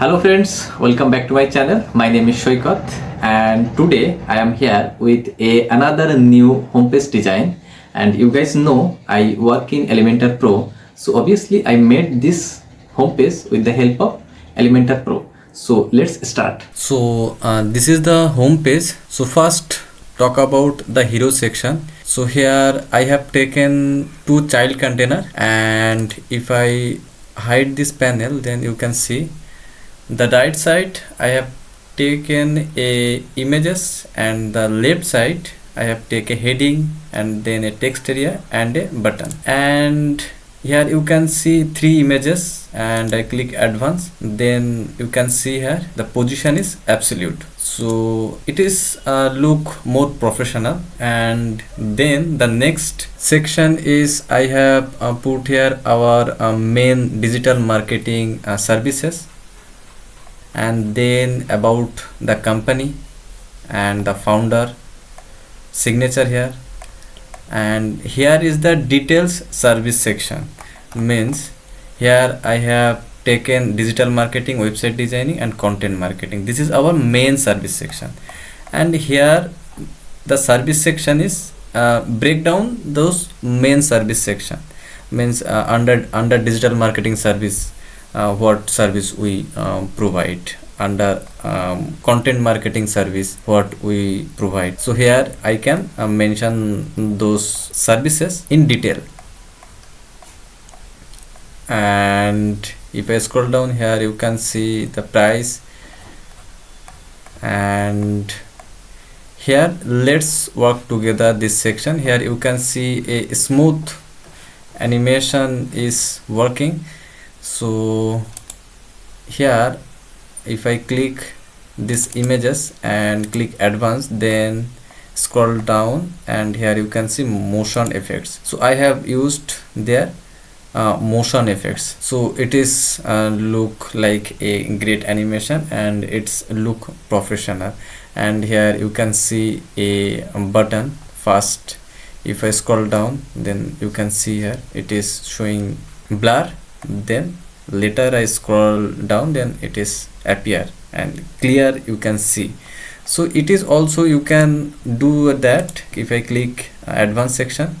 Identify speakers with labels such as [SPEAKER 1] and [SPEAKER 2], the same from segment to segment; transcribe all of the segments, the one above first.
[SPEAKER 1] Hello friends, welcome back to my channel. My name is Shoikat and today I am here with another new homepage design, and you guys know I work in Elementor Pro. So obviously I made this homepage with the help of Elementor Pro. So let's start.
[SPEAKER 2] This is the home page. So first talk about the hero section. So here I have taken two child container, and if I hide this panel, then you can see the right side I have taken a images, and the left side I have taken a heading and then a text area and a button. And here you can see three images, and I click advanced, then you can see here the position is absolute, so it is look more professional. And then the next section is I have put here our main digital marketing services, and then about the company and the founder signature here. And here is the details service section, means here I have taken digital marketing, website designing and content marketing. This is our main service section, and here the service section is break down those main service section, means under digital marketing service what service we provide, under content marketing service what we provide. So here I can mention those services in detail. And if I scroll down here, you can see the price. And here let's work together this section. Here you can see a smooth animation is working. So here if I click this images and click advanced, then scroll down, and here you can see motion effects. So I have used there motion effects, so it is look like a great animation and it's look professional. And here you can see a button first. If I scroll down, then you can see here it is showing blur, then later I scroll down, then it is appear and clear, you can see. So it is also you can do that. If I click advanced section,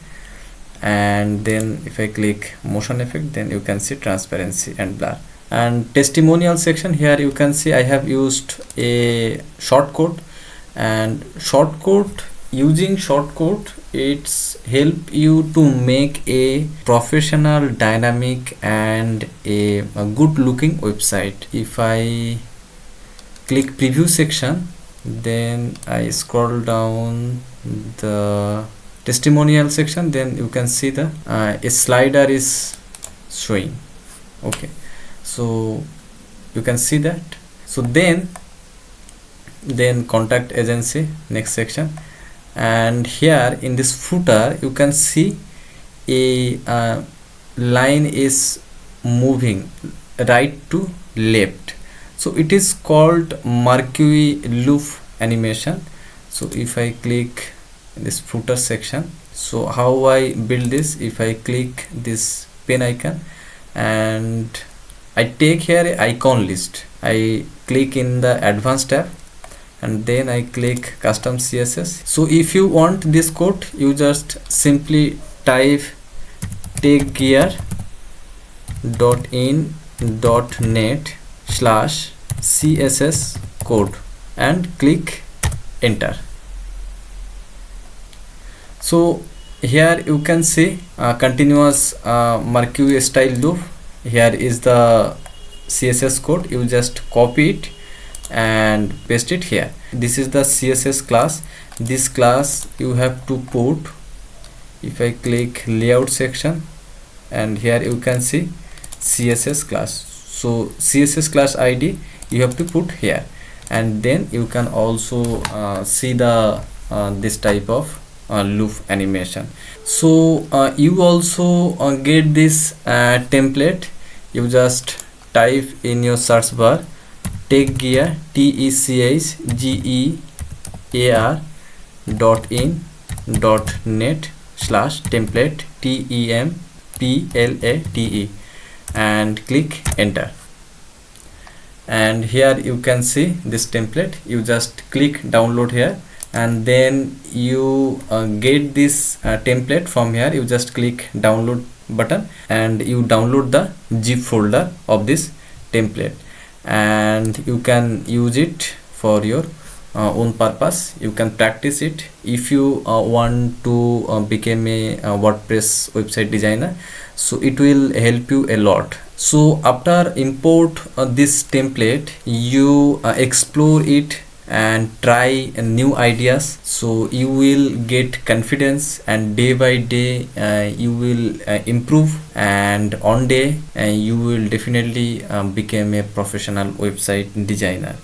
[SPEAKER 2] and then if I click motion effect, then you can see transparency and blur. And testimonial section, here you can see I have used a shortcode, and shortcode, using shortcode, it's help you to make a professional, dynamic and a good looking website. If I click preview section, then I scroll down the testimonial section, then you can see the a slider is showing. Okay, so you can see that. So then contact agency, next section. And here in this footer you can see a line is moving right to left, so it is called marquee loop animation. So if I click this footer section, so how I build this, if I click this pen icon and I take here a icon list, I click in the advanced tab, and then I click custom CSS. So if you want this code, you just simply type techgear.in.net/css code and click enter. So here you can see continuous marquee style loop. Here is the CSS code, you just copy it and paste it here. This is the CSS class. This class you have to put. If I click layout section, and here you can see CSS class, so CSS class ID you have to put here. And then you can also see the this type of loop animation. So you also get this template. You just type in your search bar techgear techgear.in.net/template template and click enter. and here you can see this template. You just click download here, and then you get this template from here. You just click download button and you download the zip folder of this template, and you can use it for your own purpose. You can practice it if you want to become a WordPress website designer, so it will help you a lot. So after import this template, you explore it and try new ideas, so you will get confidence, and day by day you will improve, and on day you will definitely become a professional website designer.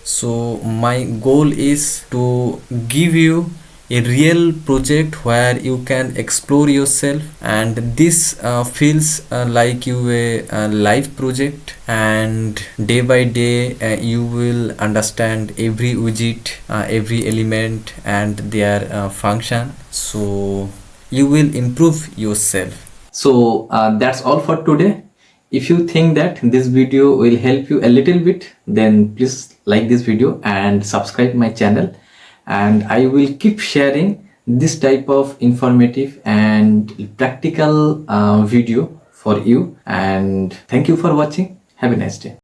[SPEAKER 2] So my goal is to give you a real project where you can explore yourself, and this feels like you a live project, and day by day you will understand every widget, every element and their function, so you will improve yourself.
[SPEAKER 1] So that's all for today. If you think that this video will help you a little bit, then please like this video and subscribe my channel, and I will keep sharing this type of informative and practical video for you. And thank you for watching. Have a nice day.